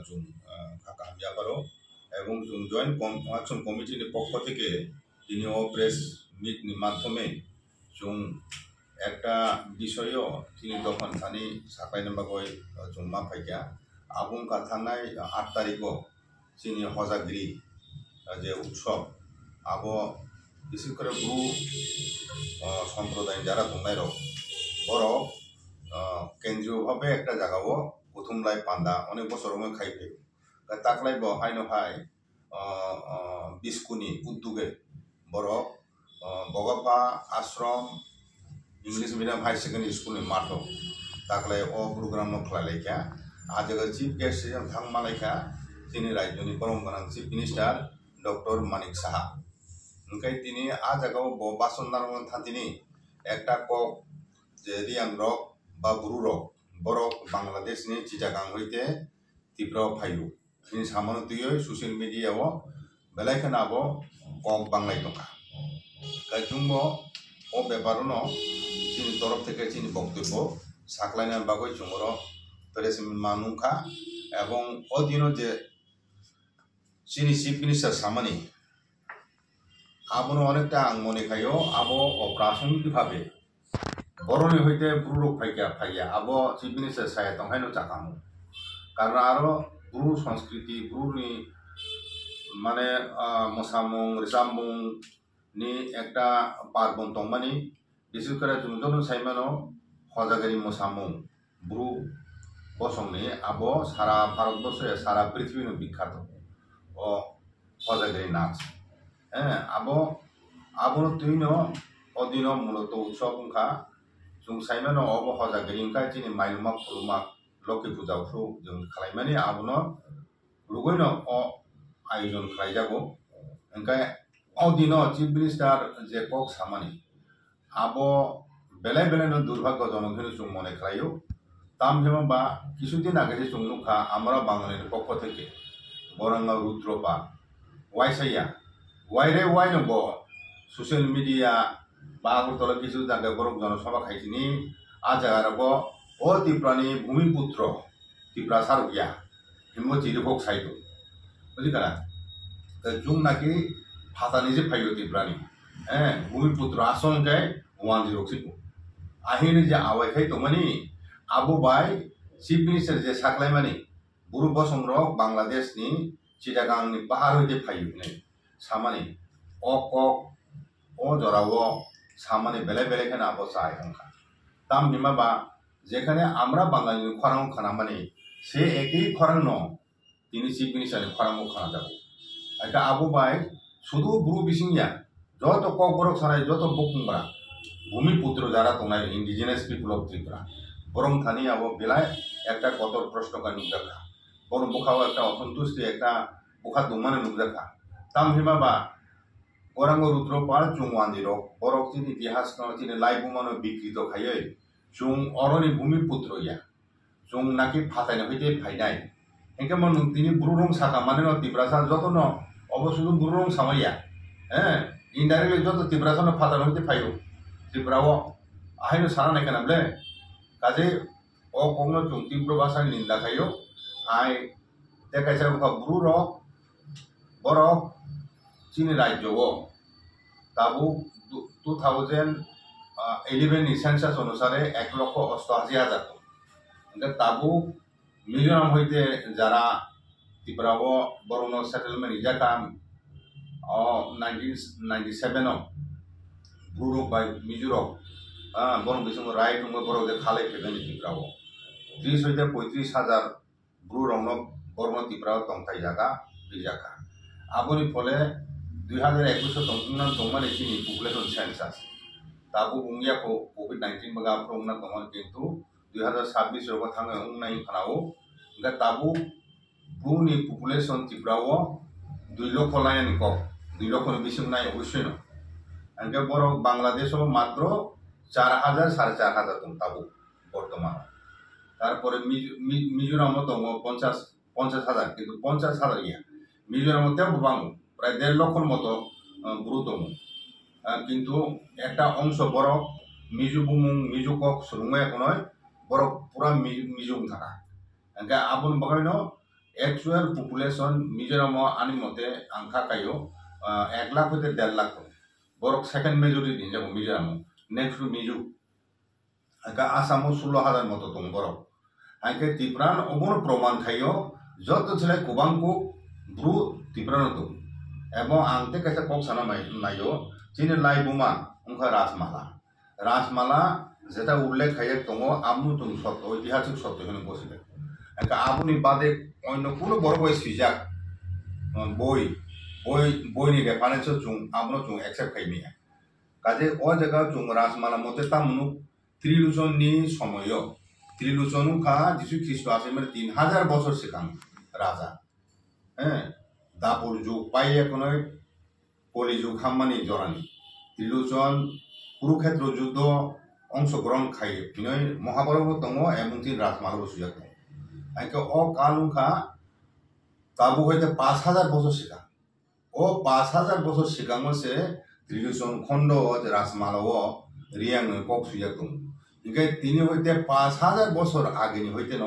जों कामयाबारो এবং joint action কমিটির পক্ষ থেকে তিনিও প্রেস মিটনি মাধ্যমে जों একটা বিষয়ও তিনি তখন সানি সাকাইनो बागै जों मा फाइया आबुं थांनाय 8 तारिखआव जोंनि हजागिरि যে উৎসব আবো বিশেষ করে ব্রু সম্প্রদায় যারা দंनाय रok বড় কেন্দ্রীয়ভাবে একটা জায়গাও প্রথমলাই পান্দা অনেক বছরও খাইবে তাকলাই বহাইনো হাই বিস্কুনি উদ্যোগে বড় Bagafa Ashram English medium high secondary school में माठो ताकले ओ प्रोग्राम नो खलाइखा आज चीफ गेस्ट थांग मालाइखा जोंनि राज्योनि परम गोनां chief minister doctor Manik Saha ओंखाय तिनि आ जागाव बासनदार थांतिनि एकटा कक जे रियान रक बा ब्रु रक बरक बांग्लादेशनि चिटागां हইতে तीव्र फायु तिनि सामानो तुयो सोशल मीडियाव बेलायखनाबो कक बांग्लाय दंखा कायजुंबो ओ बेपारनो चीनी तरफ থেকে चीनी বক্তব্য সাকলাইনার বাগৈ জুমর প্রেস মানুখা এবং অধীন যে चीनी চিফ মিনিস্টার সামানি আবনো অনেকটা আং মনে খাইও আবো প্রাসঙ্গিকভাবে বরণি হইতে ব্রু ফাইয়া আবো চিফ মিনিস্টার সায়া তংহাইনো চাকামু কারণ আরো ব্রু সংস্কৃতি ব্রুনি মানে মোসামুং রিসামুং ni একটা পার্বণ তংমানি বিশেষ করে জুমদন সাইমানো হজাগারি মোসামুং ব্রু বসংনি আবো সারা ভারতবর্ষে সারা পৃথিবীর বিখ্যাত ও হজাগারি নাচ হ্যাঁ আবো তুইনো অদিন মূলত উৎসব উংখা जों साइमानो अब हजागारि उंखा चिनि माइलमा खुलुमा लक्ष्मी पूजाखौ जों खालायमानि आबनो लुगैनो अ आयोजन खालायजागौ ओंखाय अदिनो चीफ मिनिस्टार जे कक सामानि आबो बेलाय बेलायनो दुर्भाग्यजनक हिनो जों मने खालायो ताम हेमबा কিছুদিন আগে যে जों नुखा আমরা বাঙালির পক্ষ থেকে বরঙ্গা রুদ্রপা ওয়াইসাইয়া ওয়াইরে ওয়াইনো ব সোশ্যাল মিডিয়া বা আগরতলা কিছু জায়গায় বরং জনসভা খাইছিনি আজ আরব ও ত্রিপুরানি ভূমিপুত্র ত্রিপুরা সারকিয়া হিমো চিরভোগ সাইড বুঝিকারা जुं नाकि फातानि जे फाइयो ত্রিপুরানি হ্যাঁ ভূমিপুত্র আসনকায় 106 আহিনি যে আওয়াইখাই তমানি আবু বাই চিফ মিনিস্টার যে সাকলাইমানি বুরু বসংরক বাংলাদেশনি চিটাগাংনি পাহাড় হইতে ফাইयो नै সামানি ক ও জরাও সামানে বেলে বেলে খানে আবো চাই হংখা তাম হিমাবা যেখানে আমরা বাঙালি খরাং খানা মানে সে একই খরাং ন তিনি চিফ মিনিস্টার খরাং খানা যাব এটা আবু বাই শুধু ব্রু বিসিংয়া যত কক বরক সারাই যত বকুংরা ভূমিপুত্র যারা তোনাই ইন্ডিজিনাস পিপল অফ ত্রিপুরা বরং থানি আবো বেলায় একটা কতর প্রশ্নকার নুকদাখা বরং বুখাও একটা অসন্তুষ্টি একটা বুখা দুমানে নুকদাখা তাম হিমাবা गौरांग रुद्रपाल चुंगवान्दिरो बरक चिनि इतिहास चिनि लाइबुमानो बिकृत खायै जों अरनि भूमिपुत्र या जों नाकि फातायनो हइते फाइनाय हेंके मन तिनि ब्रुरं साका माने न तिब्रासा जतन अबसुदु ब्रुरं सामाया इनडाइरेक्टली जत तिब्रासा न फातायनो हइते फाइयो तिब्राओ आहायनो साना नायखानाबले काजे अ कमनो जों तिब्र भाषा निंदा खायो आइ देखायसा ब्रुर बरक चीनी राज्य ताबू 2011 सेंसास अनुसारे 1,88,000 ताबू मिजोराम हईते जरा त्रिपुराओ बरनो सेटलमेंट इजाका 1997 ब्रुरक बाय मिजोरक बरन बिसंग राय दङ बरक जे खाले फेगनि त्रिपुराओ 30 हईते 35,000 ब्रुरंनो बरनो त्रिपुराओ तंथाय जागा बिजाका आबोनि फले 2021 तंगना तंगमाने चिनि पपुलेशन सेंसास ताबू बुंगिया को कोविड-19 बगा प्रोंगना तंगन किंतु 2026 रबा थांगे उंनाय खानाओ गा ताबू ब्रुनि पपुलेशन त्रिपुराओ 2 लाख लायनि को 2 लाख बिसिम नाय अवश्य न अंके बरो बांग्लादेशो मात्र 4,000 4,500 दं ताबू बर्तमान तारपरे मिजोराम दङ 50,000 किंतु 50,000 इया मिजोराम तेव बांगो प्राय 1.5 लाखर मतो ब्रु दङ किंतु একটা অংশ বড় মিজু বুমুং মিজু কক সুরুমায় কোনয় বড় পুরা মিজুং থাকা engka abon bagaino actual population Mizoram ani mote angka kayo 1 lakh হইতে 1.5 lakh borok second majority jabo Mizoram next to Mizo engka Asamo 16,000 moto tong borok engka Tripura obono proman kayo joto chile kubangko bru Tripura to এবং আংতে কাছে cock সানা নাইও চিনি লাই বুমা ওংখা রাজমালা যেটা উল্লেখ খাইয়ে দङ আমু তুম সত্য ঐতিহাসিক সত্য এখানে বসিলে একটা আবুনি বাদে অন্য কোনো বড় বই সুইজাক বইনি রেফারেন্স চুং আমনো চুং একসেপ্ট খাইমিয়া কাজে ও জায়গা চুং রাজমালা মতে তামুনু ত্রিলোচননি সময় ত্রিলোচন খা যিশু খ্রিস্ট আসে মানে 3000 বছর সিকাং রাজা হ্যাঁ দাপুর যুগ পাইয়ে কোনো কলিযুগ হাম্মানি জরানি ত্রিলোচন কুরুক্ষেত্র যুদ্ধ অংশগ্রহণ খাইয়ে বিনয় মহাভারত দङ এবং তিন রাজমালাও সুজাক দङ আইকে ও কালুখা তাবু হইতে 5000 বছর সিকাং ও 5000 বছর সিকাং সে ত্রিলোচন খণ্ড যে রাজমালাও রিয়াং কক সুজাক দङ ইনকে তিনি হইতে 5000 বছর আগেনি হইতে ন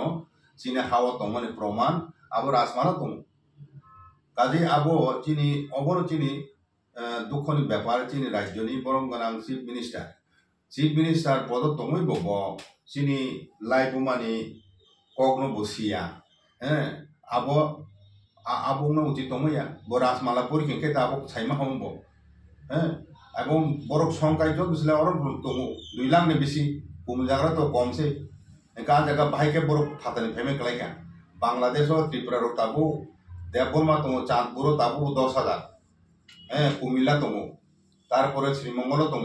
চীনে হাওয়া দङনি প্রমাণ আবো রাজমালা দङ কাজে আবো চিনি অবর চিনি দুঃখনি ব্যাপার চিনি রাজ্যনি বরং গনাং চিফ মিনিস্টার পদ দङই বব চিনি লাইবুমানি কগ্ন বসিয়া হ্যাঁ আবো আবংনো উচিত দङইয়া ব রাজমালা পরিখেকে আবো সাইমা হমব হ্যাঁ এবং বরক সংখ্যায় যত বিসলে অরন দङ 2 লাখ নে বেশি কুম জায়গা তো কমছে কা জায়গা বাহাইকে বরক ফাতানি ফেমে কলাইকা বাংলাদেশ ও ত্রিপুরা র তাবু দেববর্মা দङ চাঁদপুর তাবু 10,000 হ্যাঁ কুমিল্লা দङ তারপরে শ্রীমঙ্গল দङ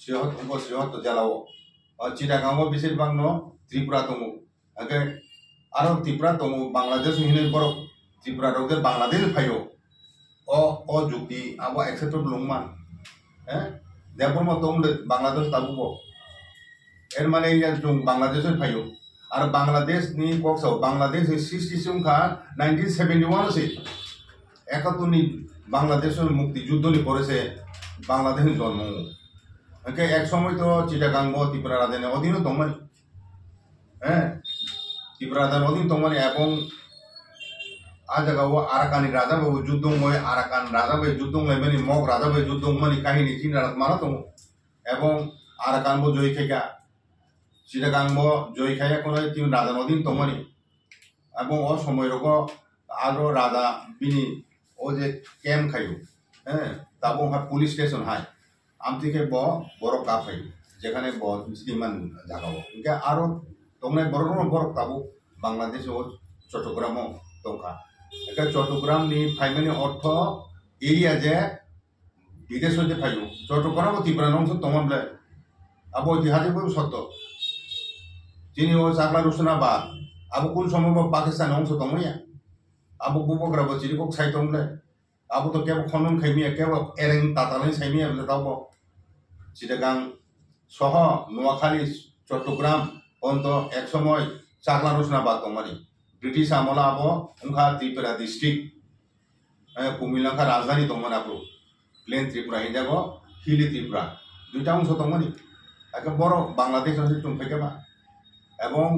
শ্রীহট্ট জেলাও চিটাগাঁও বেশিরভাগ ন ত্রিপুরা দङ আগে আরো ত্রিপুরা দङ বাংলাদেশ হিনে বড় ত্রিপুরা রোদে বাংলাদেশ ফাইও ও যুক্তি আবো একসেপ্টেবল লংমান হ্যাঁ দেববর্মা দङ বাংলাদেশ তাবুবো এর মানে জং বাংলাদেশের ফাইও আর বাংলাদেশ নি কক্সাও বাংলাদেশ 60 সংখ্যা 1971 সে 71 নি বাংলাদেশের মুক্তিযুদ্ধ নি করেছে বাংলাদেশের জন্ম একে এক সময় তো চিটাগাং ত্রিপুরা রাজধানী অধীন দংমানি হ্যাঁ ত্রিপুরা রাজধানী অধীন দংমানি এবং আ জায়গাও আরাকানি রাজা বাবু যুদ্ধ ময় আরাকান রাজা বাই যুদ্ধ ময়মানি মগ রাজা বাই যুদ্ধ মানি কাহিনী চিন মানা দङ এবং আরাকান বো জয় খেকা চিটাগাং জয় খাইয়া কোনো তিন রাজা অধীন দংমানি এবং ও সময় রক আরো রাজা বিনি ও যে ক্যাম্প খাইও হ্যাঁ তাবো পুলিশ স্টেশন হাই আমতিকে বড় কাপ হয় যেখানে মুসলিমান জাগাও ইনকে আরো দংনাই বড় তাবো বাংলাদেশ ও চট্টগ্রাম দংখা একে চট্টগ্রাম নি ফাইমানি অর্থ এরিয়া যে বিদেশ হইতে ফাইও চট্টগ্রাম ও ত্রিপুরা অংশ দংমাবলে আবো ঐতিহাসিক সত্য যিনি ও চাকলা রুসুনাবাদ আবো কোন সময় পাকিস্তান অংশ দংমইয়া আবো বুবগ্রাব চিরিকক সাই দংলে আবো তো কেবল খনন খাইমিয়া কেবল এরেং তাতালাই সাইমিয়া বলে তাবো চিটাগাং সহ নোয়াখালী চট্টগ্রাম পর্যন্ত এক সময় চাকলা রুসুনাবাদ দংমানি ব্রিটিশ আমল আবো ওংখা ত্রিপুরা ডিস্ট্রিক্ট কুমিল্লাখা রাজধানী দংমানি আবো প্লেন ত্রিপুরা হিজাব হিলি ত্রিপুরা দুইটা অংশ দংমানি একে বড় বাংলাদেশ আছে চুমফেকেবা এবং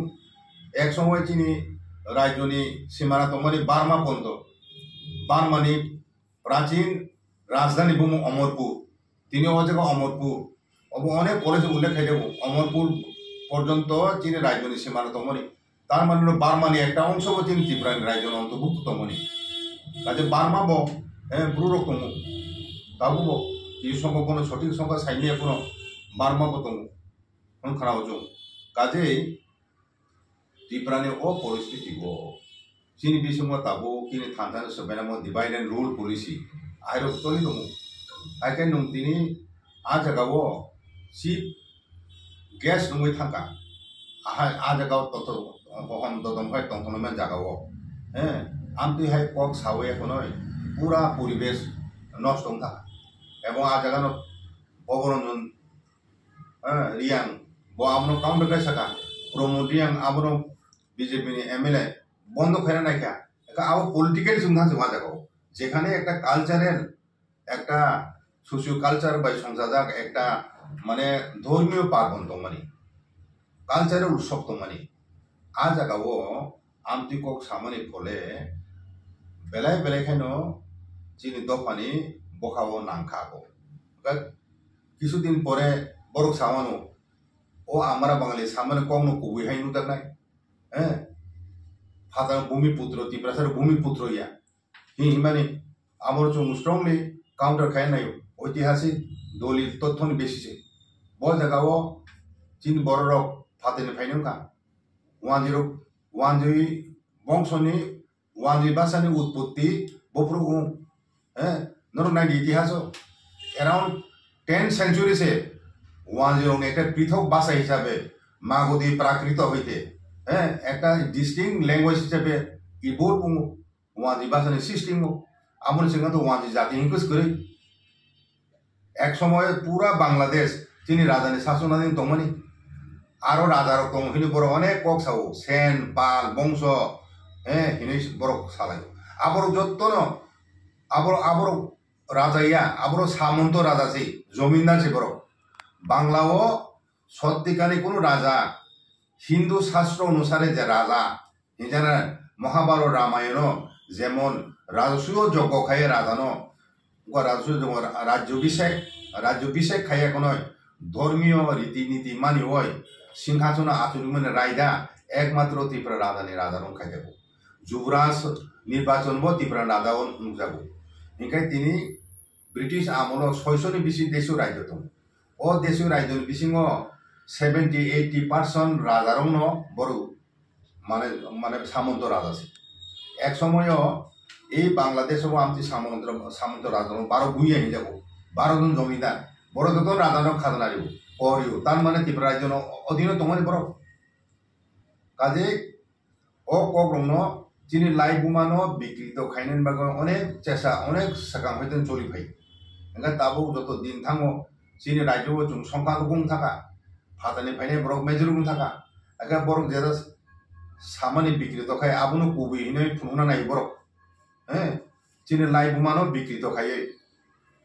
এক সময় চিনি রাজ্যনি সীমানা দংমানি বার্মা পর্যন্ত বার্মানি প্রাচীন রাজধানী বুমু অমরপুর তিনি ও জায়গা অমরপুর অনেক কলেজ উল্লেখ খাই দেব অমরপুর পর্যন্ত চীনের রাজধানী সীমানা দংমানি তার মানে বার্মানি একটা অংশ চীন ত্রিপুরানি রাজ্য অন্তর্ভুক্ত দংমানি কাজে বার্মা ব্রুরক দङ তাবু এই সংখ্যা কোনো সঠিক সংখ্যা সাইমিয়া কোনো বার্মা দङ খারাপ জং কাজেই ত্রিপুরানি ও পরিস্থিতি চিনি বিসঙ্গ তাবো কিনি থানথান সবেনাম ডিভাইড এন্ড রুল পলিসি আইরক তলি দङ আইকে নং তিনি আ জায়গাও চিফ गेस्ट नङै थांखा आ জায়গাও তত হম দদমহাই তংতনমেন জায়গাও হ্যাঁ আমতি হাই কক সাওয়ে এখনই পুরা পরিবেশ নষ্ট হংখা এবং আ জায়গানো অবরঞ্জন রিয়াং আমনো কাউন্টার কাইসাকা প্রমোদ রিয়াং আমনো বিজেপি এমএলএ বন্ধ খাইনা নাইকা আবো পলিটিক্যাল সুংথা জমা জায়গাও যেখানে একটা কালচারাল একটা সোশিও কালচার বাই সংসাজাক একটা মানে ধর্মীয় পার্বণ দংমানি কালচারাল উৎসব দংমানি আ জায়গাও আমতি কক সামনে ফলে বেলায় বেলায় কেন চিনি দফানি বখাবো নাংখাবো কিছুদিন পরে বরক সামানো ও আমরা বাঙালি সামনে কম কুবুই হাই নুতাক নাই হ্যাঁ ফাদার ভূমিপুত্র তিপ্রাসার ভূমিপুত্র ইয়া মানে আমার চুন স্ট্রংলি কাউন্টার খাই নাই ঐতিহাসিক দলিল তথ্যনি বেশিছে ব জায়গাও চীন বড় রক ফাতেনি ফাইনকা 10 বংশনি 10 ভাষানি উৎপত্তি বপ্রভু হ্যাঁ নর নাইনি ইতিহাস অ্যারাউন্ড 10 সেঞ্চুরি সে 10 একটা পৃথক ভাষা হিসাবে মাগধী প্রাকৃত হইতে হ্যাঁ একটা ডিস্টিং ল্যাঙ্গুয়েজ হিসাবে ইবোর বুঙো 10 ভাষানি সিস্টেম আমন সিংহ তো 10 জাতি হিংকুস করে এক সময় পুরা বাংলাদেশ তিনি রাজধানী শাসনাধীন দমনি আরো রাজার দম হিনি বড় অনেক কক সাও সেন পাল বংশ হ্যাঁ হিনি বড় সালাই আবার যত্ন আবার রাজা ইয়া আবার সামন্ত রাজা সে জমিদার সে বড় বাংলাও সত্যিকারী কোনো রাজা হিন্দু শাস্ত্র অনুসারে যে রাজা হিজানা মহাভারত রামায়ণ যেমন রাজসূয় যজ্ঞ খাইয়ে রাজানো রাজসূয় রাজ্যাভিষেক খাইয়ে কোনো ধর্মীয় রীতিনীতি মানি হয় সিংহাসন আচুরি মানে রায়দা একমাত্র ত্রিপুরা রাজানি রাজারং খাই যাব যুবরাজ নির্বাচন ত্রিপুরা রাজা নুকযাব ইনকাই তিনি ব্রিটিশ আমল 600 বেশি দেশীয় রাজ্য দं ও দেশীয় রাজ্যनि বিসিङो 70-80% রাজারং বড় মানে মানে সামন্ত রাজা এক সময় এই বাংলাদেশও আমতি সামন্ত রাজা 12 বুইয়া হি যাব 12 জন জমিদার বড় যত রাজানো খাজনা দিব করিও তার মানে ত্রিপুরা রাজ্য অধীন তোমার বড় কাজে ও কগ্রং যিনি লাই বুমানো বিকৃত খাইনেন বাগ অনেক চেষ্টা অনেক সাকাম হইতেন চলি ভাই এঙ্গা তাবো যত দিন থাঙো যিনি রাজ্য जों সংখ্যা গুং থাকা ফাতানি ফাইনে বড় মেজর গুং থাকা একা বড় যেটা সামানি বিকৃত খাই আবনো কুবি হিনে ফুনা নাই বড় হ্যাঁ যিনি লাই বুমানো বিকৃত খাইয়ে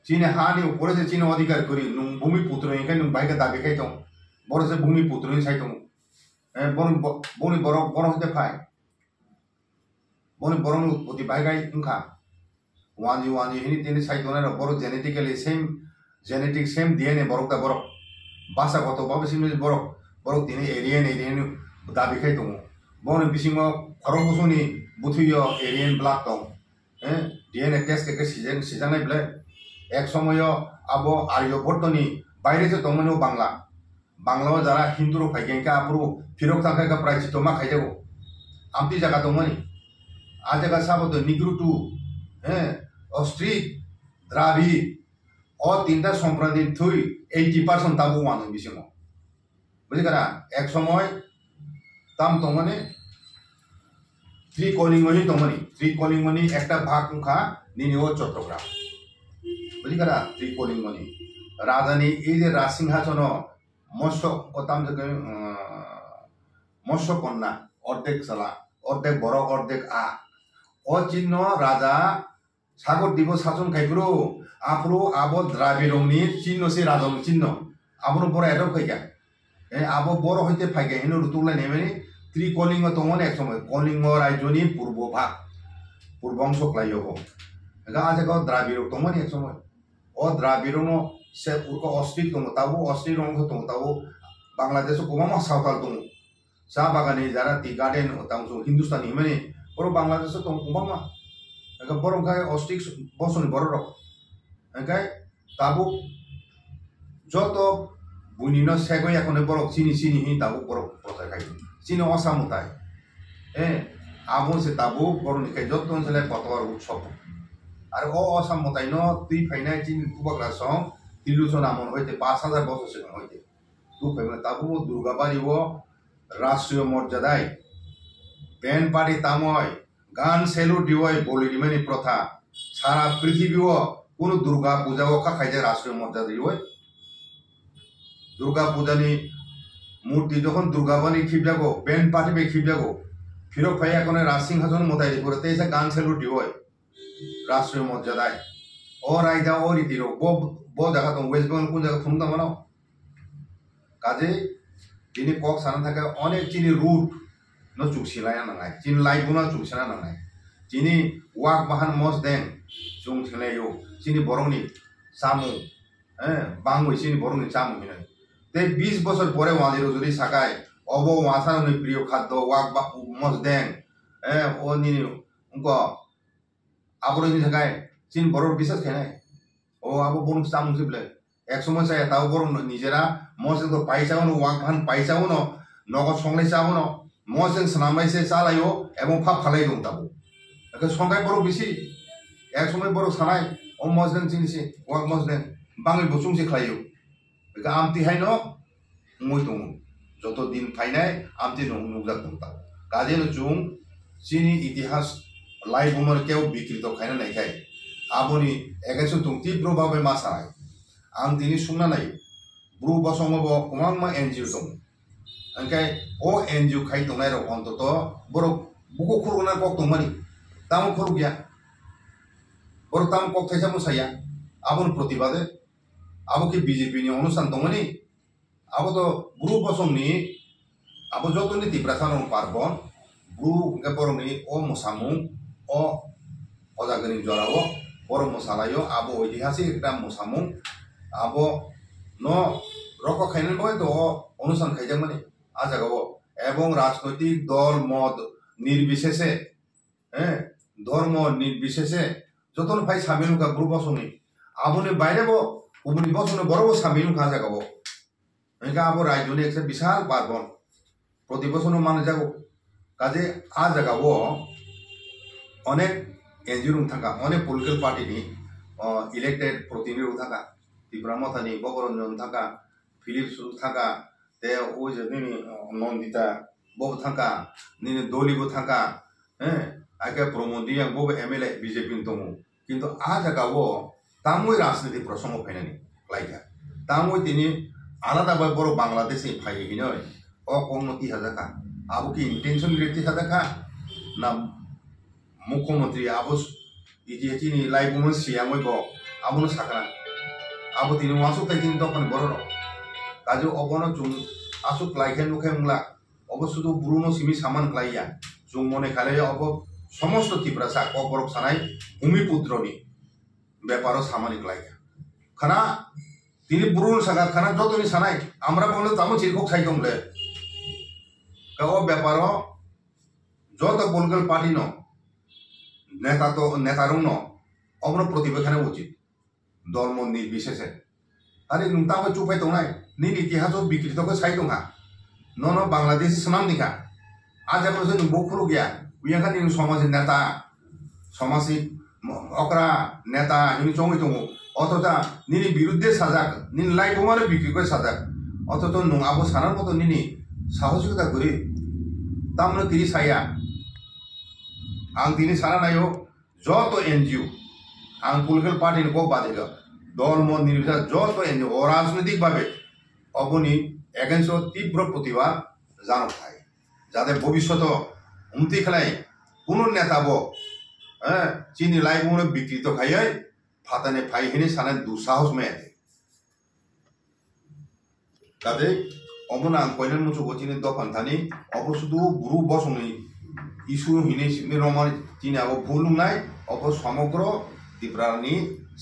চীনে হানি উপরে যে চীন অধিকার করি নুং ভূমিপুত্র ইনকাই নুং বাইকে দাবি খাই দं বড় যে ভূমিপুত্র সাই দं বনি বড় বড় হতে ফাই বনি বড় উৎপত্তি বাইগাই ইনকা ওয়ানি হিনি তিনি সাই দনে বড় জেনেটিক্যালি জেনেটিক সেম ডিএনএ বড়টা বড় ভাষাগত ভাবে সিমি বড় তিনি এরিয়ান দাবি খাই দं বনি বিসিङ খরগসনি বুথুইয় এরিয়ান ব্লাড দं হ্যাঁ ডিএনএ টেস্ট কে সিজানাই ব্লে এক সময় আবো আর্যভট্টনি বাইরে যে দমনো বাংলাও যারা হিন্দুর ফাইকেঙ্কা আপুরু ফিরক থাকা প্রায় চিতমা খাই দেবো আমতি জায়গা দমনি আ জায়গা সাবত নিগ্রুটু হ্যাঁ অস্ট্রিক দ্রাবি ও তিনটা সম্প্রদায় থুই 80% তাবো ওয়ানো বিসিङ বুঝিকারা এক সময় তাম দমনে ত্রিকলিঙ্গনি একটা ভাগ মুখা নিনিও চট্টগ্রাম বুঝিকারা ত্রিকলিঙ্গনি রাজানি এই যে রাজসিংহাসন মৎস্য কন্যা অর্ধেক চালা অর্ধেক বড় অর্ধেক ও চিহ্ন রাজা সাগর দিব শাসন খাইগুরু আপরু আবো দ্রাবিড়ংনি চিহ্ন সে রাজন চিহ্ন আবরু বড় এত খাইকা আবো বড় হইতে ফাইকা হিনো রুতুলাই নেমেনি ত্রিকলিঙ্গ দমন এক সময় কলিঙ্গ রাজ্যনি পূর্বাংশ ক্লাইব আজকে দ্রাবিড় দমন এক সময় ও দ্রাবিড় से उनको अस्ट्रिक दं ताबो अस्ट्रिक रंग दं ताबो बांग्लादेश गोबां सावताल दं सा बागानि जारा टी गार्डन तांसो हिंदुस्तानी माने बर बांग्लादेश दं गोबां एका बरंखाय अस्ट्रिक बसनि बर रक एकाय ताबो যত बुनिनो सेगय एखने बरक चिनी हि ताबो बरक प्रचार खाय चिनी असामुताय आबो से ताबो बरनि खाय যত ओनसोले पतवार उत्सव आरो असामुतायनो तुइ फायनाय चिनी कुबाग्रा सं तिलुसन আমন হইতে 5000 বছর সিগাং হইতে তু ফেমে তাবু দুর্গাবাড়িও রাষ্ট্রীয় মর্যাদায় ব্যান্ড পার্টি তাময় গান সেলুট দিওয় বলিরিমানি প্রথা সারা পৃথিবীও কোন দুর্গা পূজাও খাইতে রাষ্ট্রীয় মর্যাদা দিওয় দুর্গা পূজানি মূর্তি যখন দুর্গাবাণী খিবজাগো ব্যান্ড পার্টি বে খিবজাগো ফিরক ফাই এখন রাজসিংহাসন মোতাই করতে এসে গান সেলুট দিওয় রাষ্ট্রীয় মর্যাদায় ও রায়দা ও রীতির বো জায়গা দं ওয়েস্ট বেঙ্গল কোন জায়গা ফুমতা মানো কাজে তিনি কক সানা থাকে অনেক চিনি root no chuksilaya nangai chin lai buna chuksina nangai chini wak bahan mos deng chung thleyo chini borongni samu bangoi chini borongni chamu hinai te 20 বছর পরে ওয়াজির যদি সাকায় অব ওয়াসারনি প্রিয় খাদ্য ওয়াক বা মস দেং ও নি উনকো আবরনি সাকায় চিন বড় বিশ্বাস খায় ও আবো বরং চামু সিবলে এক সময় চাই তাও বরং নিজেরা মসে তো পাইসাও ন ওয়াক ভান পাইসাও ন নগদ সংলাই চাও ন মসেন সানামাইসে চালাইও এবং ফাপ খালাই দং তাবো সংখ্যায় বড় বেশি এক সময় বড় সানাই ও মসদেন চিনসি ওয়াক মসদেন বাঙালি বসুংসে খাইও আমতি হাই ন মই দङ যত দিন ফাইনাই আমতি নুকজাক দং তা কাজে জুং চিনি ইতিহাস লাই বুমর কেউ বিকৃত খাইনা নাইখাই আবনি এগেছো দং তীব্রভাবে মা সানাই आं दिनै सुंना नायो ब्रु बसंगबो कुमांमा एनजिओ दं ओंखाय ओ एनजिओ खाय दंनाय रक अन्तत बर बुको खुरुना कक दंमानि ताम खुरु गया बर ताम कक थाइसा मोसाया आबन प्रतिबादे आबो कि बीजेपी नि अनुष्ठान दंमानि आबो तो ब्रु बसंगनि आबो जतनि तिब्रासान पार्बन ब्रु के बरनि ओ मोसामुं ओ अजागनि जराव बर मोसालायो आबो ऐतिहासिक एकटा मोसामुं आबो न रक खाइनान बय तो अनुष्ठान खाइजा माने आजागाव एवं राजनैतिक दल मत निर्विशेषे धर्म निर्विशेषे जतन फाइ सामिल का ग्रुप बसंनि आबोनि बायरेबो उबनि बसंनि बरबो सामिल का आजागाव एका आबो राज्यनि एक विशाल पार्बन प्रति बसंनि माने जागो काजे आजागाव अनेक एनजिओ थाका अनेक पलिटिकल पार्टी इलेक्टेड प्रतिनिधि थाका त्रिपुरा मथानि बबरन्जन थाका फिलिप्स थाका ते ओ जे नि नन्दिता बब थाका नि दलिबो थाका आके प्रमोदी आं बब एमएलए बीजेपी दङ किन्तु आ जागावो तामुइ राजनीति प्रसंग फाइनानि लाइका तामुइ तिनि आलादा बर बांग्लादेश नि फाइ हिनय अ कन्नति हाजाका आबो कि इंटेंशन रेति हाजाका ना मुख्यमंत्री आबो इतिहासिनि लाइबुमन सियामयबो आबोनो साकरा आबो तिनि वासुक ताइतिनि दखन बररो काजो अबनो जुं आसुक लाइखे नुखे मुला अब शुधु ब्रुनो सिमी सामान क्लाइया जुं मने खाले अब समस्त त्रिपुरा सा कबरक सानाय भूमिपुत्रनि ব্যাপারও সামানিক लाइया खाना तिनि ब्रुनो सागा खाना जतनि सानाय আমরা বলে তামো চিরকক ছাইদমলে কাও ব্যাপারও যত পলিটিক্যাল পার্টি ন नेता तो नेतारों न अबनो प्रतिबेखाने उचित धर्म निर्विशेषे अरे नुंताबो चुपाय दंनाय निन इतिहास विकृतको साइ दंहा न बांग्लादेश सनाम निखा आजाबो जों बखुरु गया उयाखा निन समाज नेता समाजिक अकरा नेता निन चंगै दङ अथवा निनि बिरुद्धे साजाक निन लाइबोमानो बिक्रिको साजाक अथवा नं आबो सानार मतो निनि साहसिकता गरि तामनो तिरि साया आं दिनै साना नायो जत एनजिओ आं पलिटिकल पार्टी को बादेगा दल मत निर्विशेष जत एनजिओ अराजनैतिक भावे अबनि एगेन्स्ट तीव्र प्रतिबाद जानो थाय जाते भविष्यत उन्नति खालाय कोनो नेताबो चीनी लाइबुनो विकृत खायै फाताने फाइहिने साना दुसाहस मेयाते कादे अबना कयनान मुचो गचिनि दखानथानि अबसुदु ब्रु बसंनि इशु हिने सिमने रमान चीनी आबो भुलुंनाय अब समग्र त्रिपुरानि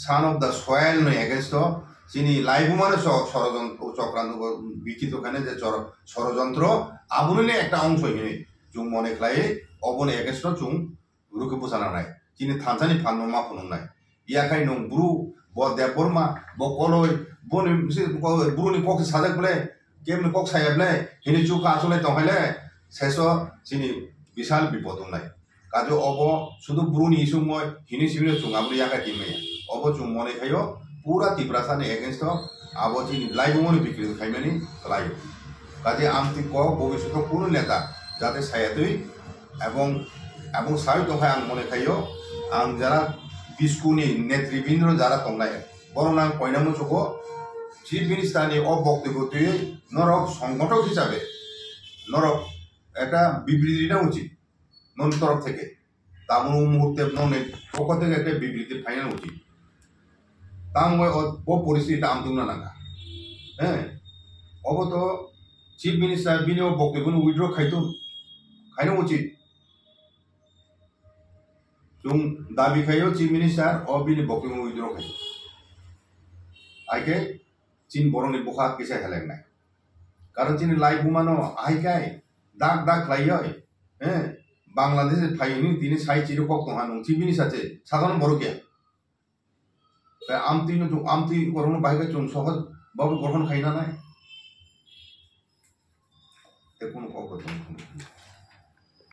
सान अफ द सॉइल नो एगेन्स्ट चीनी लाइबुमानो षড়যন্ত্র चक्राন্ত विकृत खाने जे षড়যন্ত্র आबुनिने एकटा अंश हिने जुं मने खलाय अबने एगेन्स्ट जुं रुके बुसानाय चीनी थानसानि फाननो मा फनुंनाय याखाय नं ब्रु ब देबरमा ब कलय बनि ब्रुनि कक साजाक बले केमनि कक सायाबले हिने चुका आसले तंहायले सेसो चीनी विशाल विपद होनाय काजो अब शुधु ब्रुनि इशु मय हिनि सिमिनो चुंगाबो याका टिमे अब चुं मने खायो पूरा त्रिपुरा साने एगेन्स्ट आबो चिनि लाइबुमनि बिक्रि खाइमानि लायो काजे आमति क भविष्यत कोनो नेता जाते सायातै एवं साय दखाय आं मने खायो आं जारा बिस्कुनि नेतृबृन्द जारा तंनाय बरना कयनामो चको चिफ मिनिस्टारनि अबक्तव्यतै नरक संगठक हिसाबे नरक একটা বিবৃতি না উচিত নন তরফ থেকে তামন মুহূর্তে ননে পক্ষ থেকে একটা বিবৃতি ফাইনাল উচিত তাময় ও পরিস্থিতি আমতুম না নাগা অব তো চিফ মিনিস্টার বিনিয়োগ বক্তব্য উইথড্র खायनो उचित जों दाबि खायो चिफ मिनिस्टार और बिनि बकिं उइद्र खायो आइके चीन बरनि बखा किसे हेलेंनाय कारण चीन लाइफ बुमानो आइकाय दाग दाग लायो बांग्लादेश फाइनि तिनि साइ चिरो कक तोहा नं चिफ मिनिस्टार चे साधारण बरके आमती गरम बाइक जों सहज बाबु गठन खाइना नाय ते कोन कक